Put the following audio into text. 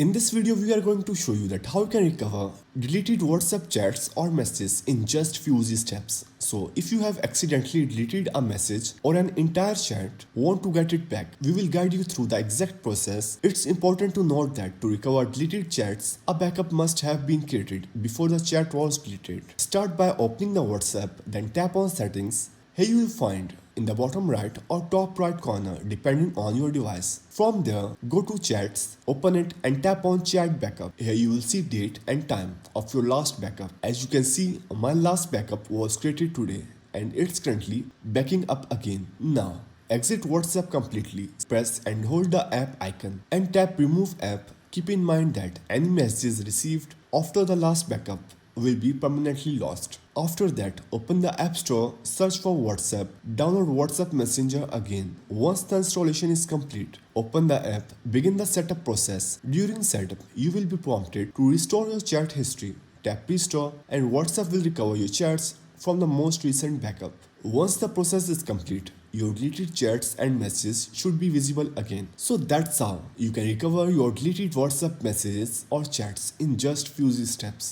In this video, we are going to show you that how you can recover deleted WhatsApp chats or messages in just few easy steps. So if you have accidentally deleted a message or an entire chat, want to get it back, we will guide you through the exact process. It's important to note that to recover deleted chats, a backup must have been created before the chat was deleted. Start by opening the WhatsApp, then tap on settings. Here you will find in the bottom right or top right corner depending on your device. From there, go to chats, open it and tap on chat backup. Here you will see date and time of your last backup. As you can see, my last backup was created today and it's currently backing up again. Now, exit WhatsApp completely. Press and hold the app icon and tap remove app. Keep in mind that any messages received after the last backup will be permanently lost. After that, open the App Store, search for WhatsApp, download WhatsApp Messenger again. Once the installation is complete, open the app, begin the setup process. During setup, you will be prompted to restore your chat history. Tap Restore and WhatsApp will recover your chats from the most recent backup. Once the process is complete, your deleted chats and messages should be visible again. So that's how you can recover your deleted WhatsApp messages or chats in just few easy steps.